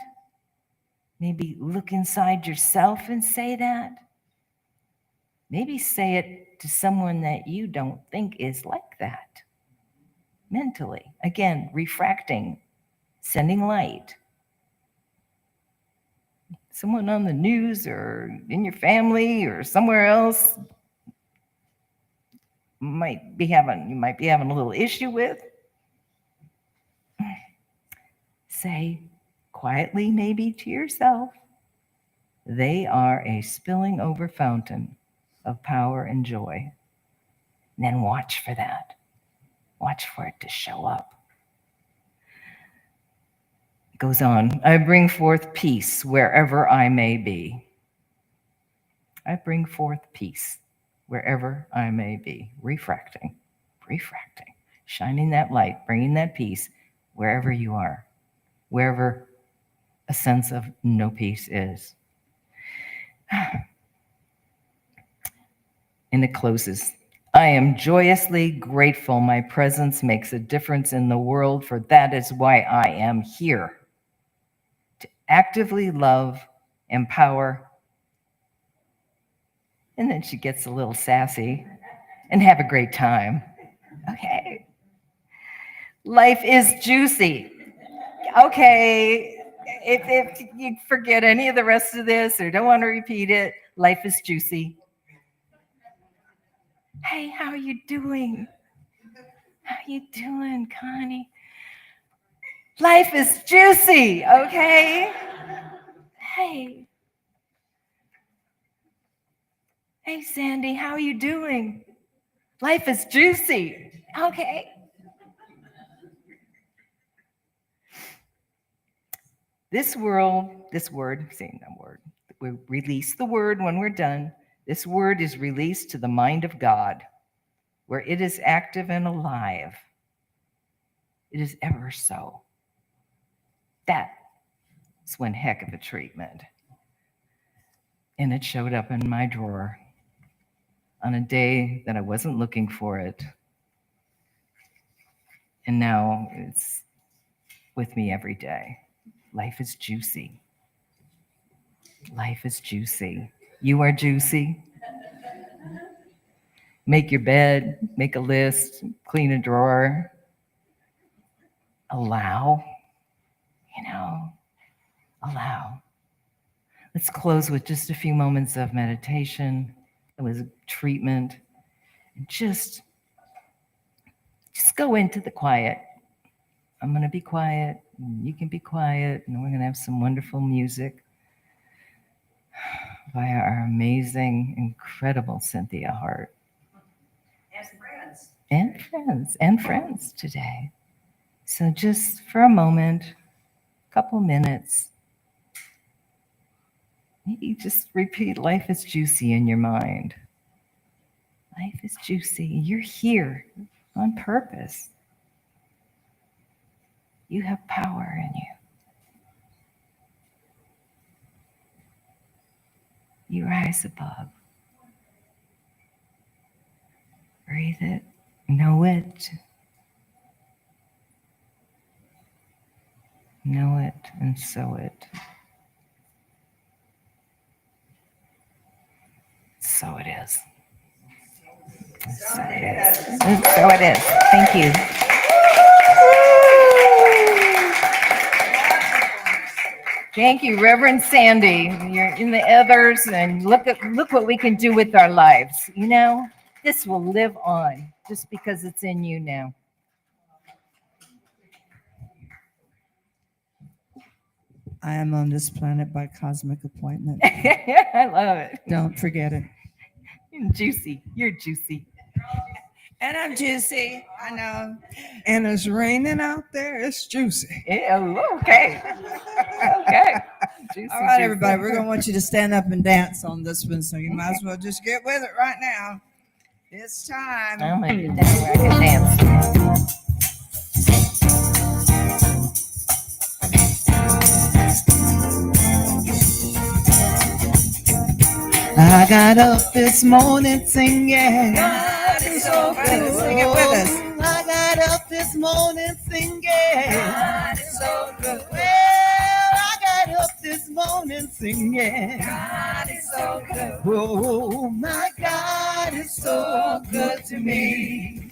maybe look inside yourself and say that, maybe say it to someone that you don't think is like that mentally. Again, refracting, sending light. Someone on the news or in your family or somewhere else you might be having a little issue with. Say quietly, maybe to yourself, they are a spilling over fountain of power and joy. And then watch for that. Watch for it to show up. It goes on. I bring forth peace wherever I may be. I bring forth peace wherever I may be. Refracting, shining that light, bringing that peace wherever you are, wherever a sense of no peace is. And it closes. I am joyously grateful my presence makes a difference in the world, for that is why I am here. To actively love, empower, and then she gets a little sassy, and have a great time. Okay. Life is juicy. Okay. If you forget any of the rest of this or don't want to repeat it, life is juicy. Hey, how are you doing? How you doing, Connie? Life is juicy, okay? Hey. Hey, Sandy, how are you doing? Life is juicy, okay? We release the word when we're done. This word is released to the mind of God, where it is active and alive. It is ever so. That's one heck of a treatment. And it showed up in my drawer on a day that I wasn't looking for it. And now it's with me every day. Life is juicy. Life is juicy. You are juicy. Make your bed, make a list, clean a drawer. Allow. Allow. Let's close with just a few moments of meditation. It was a treatment. Just go into the quiet. I'm going to be quiet. You can be quiet. And we're going to have some wonderful music by our amazing, incredible Cynthia Hart. And friends today. So just for a moment, a couple minutes, maybe just repeat, life is juicy in your mind. Life is juicy. You're here on purpose. You have power in you. You rise above. Breathe it. Know it. Know it and sow it. So it is. So it is. So it is. Thank you. Thank you, Reverend Sandy. You're in the others, and look what we can do with our lives. You know, this will live on just because it's in you now. I am on this planet by cosmic appointment. I love it. Don't forget it. Juicy. You're juicy. And I'm juicy. I know. And it's raining out there. It's juicy. Oh, okay. Okay. Juicy, All right, juicy. everybody. We're going to want you to stand up and dance on this one. So you might as well just get with it right now. It's time. I'm gonna get down where I can dance. I got up this morning singing. God is so good. Sing it with us. I got up this morning singing. God is so good. Well, I got up this morning singing. God is so good. Oh, my God is so good to me.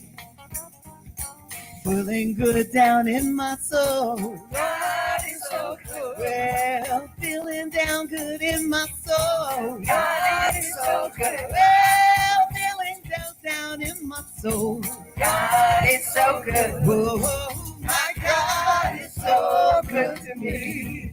Feeling good down in my soul. God is so good. Well, feeling down good in my soul. God is so good. Well, feeling down in my soul. God is so good. Oh, my God is so good to me.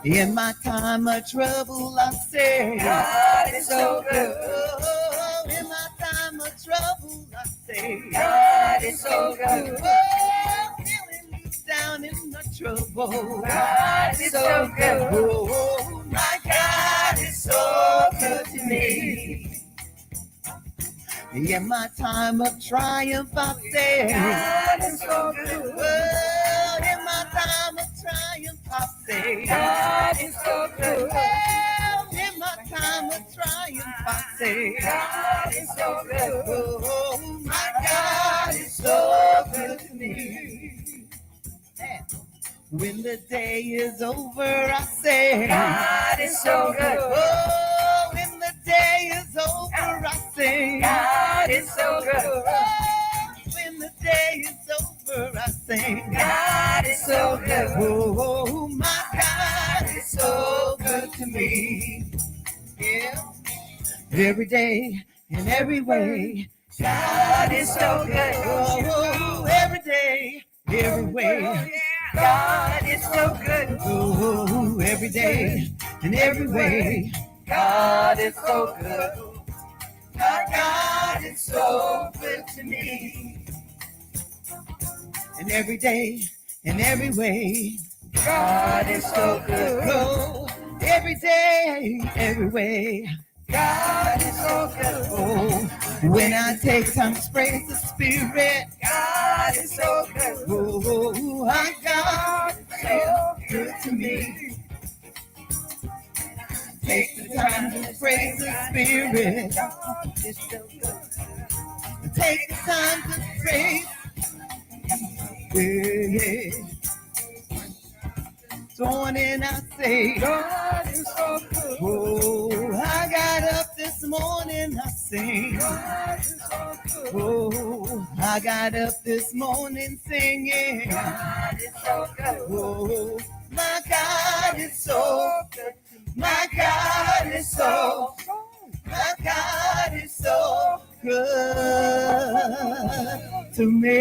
In my time of trouble, I say, God is so good. Oh, in my time of trouble, I say, God is so good. Oh, feeling loose down in my trouble. God is so good. Oh, my God is so good to me. In my time of triumph, I say, God is so good. oh, in my time of triumph, I say, God is so good. well, in my time of triumph, I say, God is so good. oh, my God is so good to me. When the day is over, I say, God is so good. oh, when the day is over, I say, God is so good. oh, when the day is over, I say, God is so good. oh, my God is so good to me. Yeah. Every day in every way, God is so good. oh, every day, every way. God is so good. Oh, every day in every way. God is so good. My God is so good to me. And every day in every way. God is so good. Oh, every day, every way. God is so good. Oh, when I take time to praise the Spirit. God is so good. Oh, my God is so good to me. Take the time to praise the Spirit. God is so good. Take the time to praise. Yeah. So on and I say, God is so good. oh, I got up this morning, I sing. God is so good. Oh, I got up this morning singing. God is so good. Oh, my God is so good. My God is so, my God is so good to me.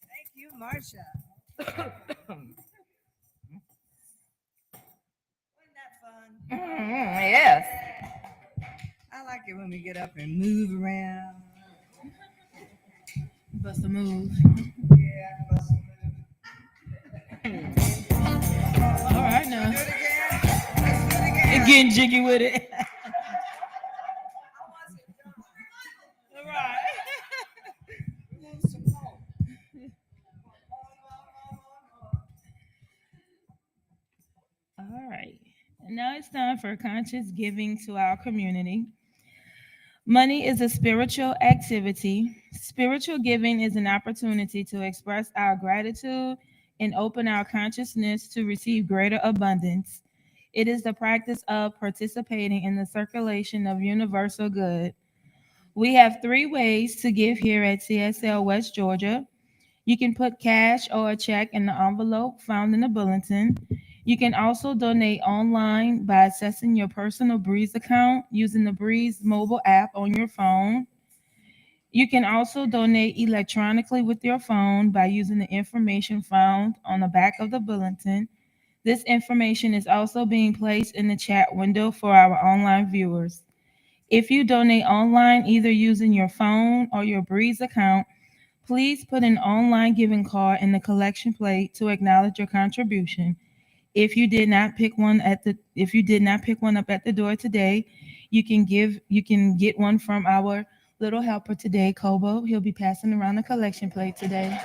Thank you, Marcia. Wasn't that fun? Yes. I like it when we get up and move around. Bust a move. Yeah, bust a move. All right now. Do it again. Let's do it again. Getting jiggy with it. All right. for conscious giving to our community. Money is a spiritual activity. Spiritual giving is an opportunity to express our gratitude and open our consciousness to receive greater abundance. It is the practice of participating in the circulation of universal good. We have three ways to give here at CSL West Georgia. You can put cash or a check in the envelope found in the bulletin. You can also donate online by accessing your personal Breeze account using the Breeze mobile app on your phone. You can also donate electronically with your phone by using the information found on the back of the bulletin. This information is also being placed in the chat window for our online viewers. If you donate online, either using your phone or your Breeze account, please put an online giving card in the collection plate to acknowledge your contribution. If you did not pick one up at the door today, you can get one from our little helper today, Colbert. He'll be passing around the collection plate today.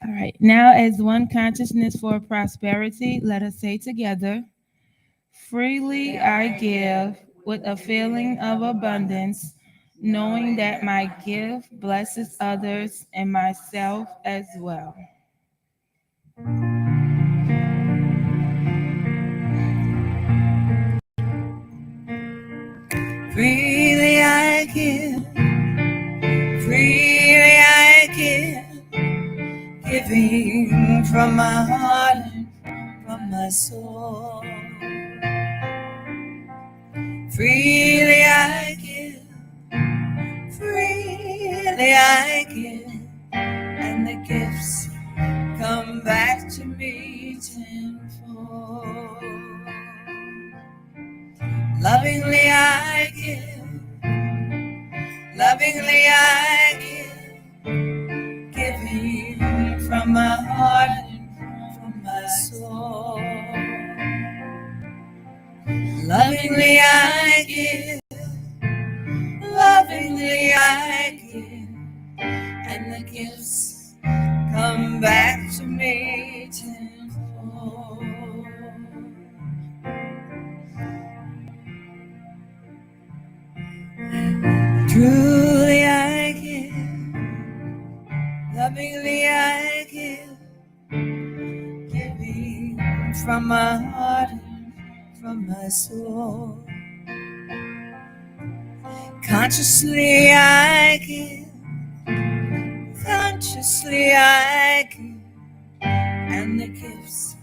All right. Now, as one consciousness for prosperity, let us say together, freely I give with a feeling of abundance, knowing that my gift blesses others and myself as well. Freely I give, freely I give, giving from my heart and from my soul. Freely I give, freely I give, and the gifts come back to me tenfold. Lovingly I give, lovingly I give, giving from my heart and from my soul. Lovingly I give, lovingly I give, and the gifts come back to me tenfold. Truly I give, lovingly I give, giving from my heart and from my soul. Consciously I give, consciously I give, and the gifts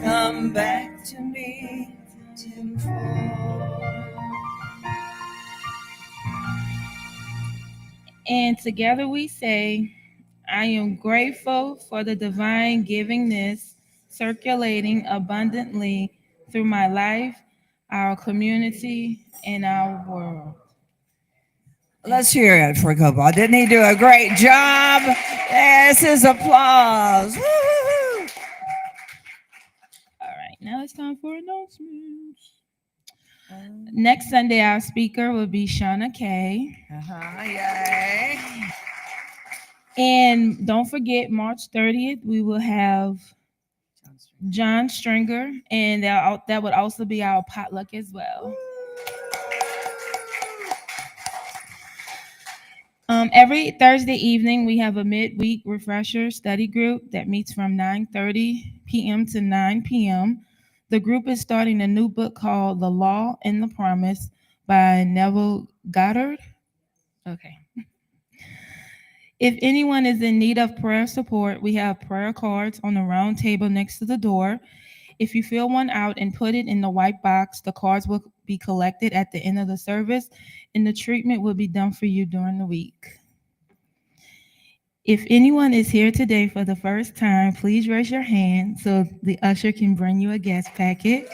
come back to me tenfold. And together we say, I am grateful for the divine givingness circulating abundantly through my life, our community, and our world. Let's hear it for Colbert. Didn't he do a great job? Yes, his applause. Woo-hoo-hoo. All right, now it's time for announcements. Next Sunday, our speaker will be Shauna Kay. Yay. And don't forget, March 30th, we will have John Stringer, and that would also be our potluck as well. Every Thursday evening, we have a midweek refresher study group that meets from 9:30 p.m. to 9 p.m. The group is starting a new book called The Law and the Promise by Neville Goddard. Okay. If anyone is in need of prayer support, we have prayer cards on the round table next to the door. If you fill one out and put it in the white box, the cards will be collected at the end of the service, and the treatment will be done for you during the week. If anyone is here today for the first time, please raise your hand so the usher can bring you a guest packet.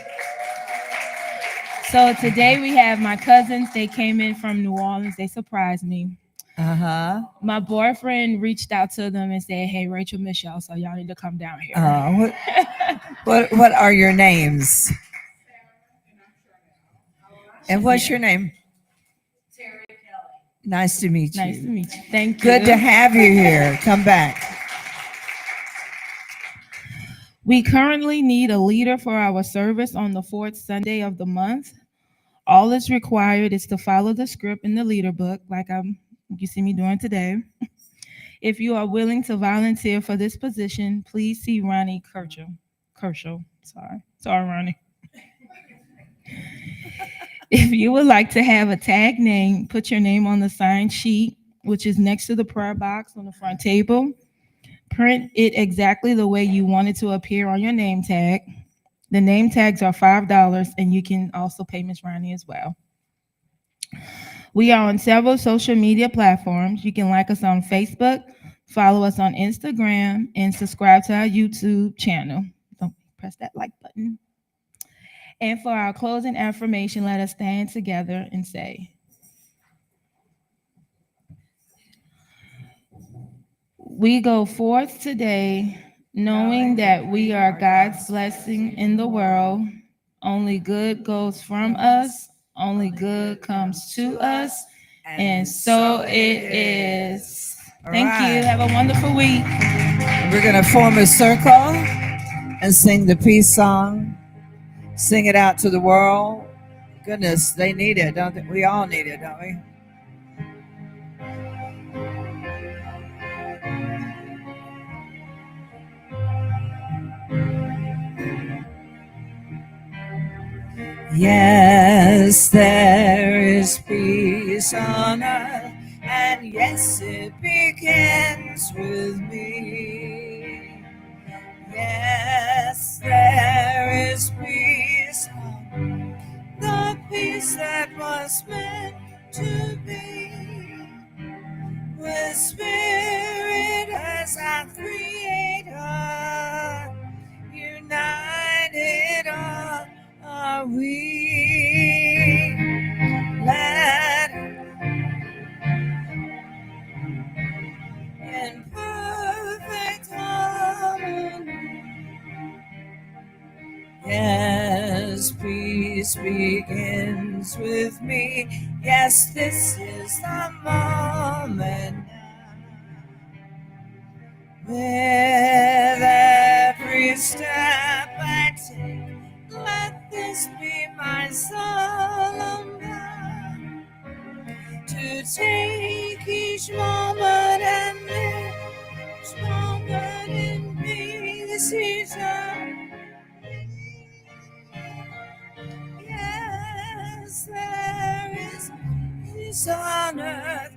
So today we have my cousins. They came in from New Orleans. They surprised me. My boyfriend reached out to them and said, "Hey, Rachel, miss y'all, so y'all need to come down here." What are your names? And what's your name? Terry Kelly. Nice to meet you. Nice to meet you. Thank you. Good to have you here. Come back. We currently need a leader for our service on the fourth Sunday of the month. All that's required is to follow the script in the leader book, like you see me doing today. If you are willing to volunteer for this position, please see Ronnie Kershaw. Sorry, Ronnie. If you would like to have a tag name, put your name on the sign sheet, which is next to the prayer box on the front table. Print it exactly the way you want it to appear on your name tag. The name tags are $5, and you can also pay Miss Ronnie as well. We are on several social media platforms. You can like us on Facebook, follow us on Instagram, and subscribe to our YouTube channel. Don't press that like button. And for our closing affirmation, let us stand together and say, we go forth today knowing that we are God's blessing in the world. Only good goes from us, only good comes to us, and so it is. Thank you. Have a wonderful week. We're going to form a circle and sing the peace song. Sing it out to the world. Goodness, they need it, don't they? We all need it, don't we? Yes, there is peace on earth, and yes, it begins with me. Yes, there is peace on the peace that was meant to be. With Spirit as our Creator, united are we. Let in perfect harmony. Yes, peace begins with me. Yes, this is the moment now. With every step I take, let this be my solemn vow, to take each moment and live each moment in peace eternal. Yes, there is peace on earth,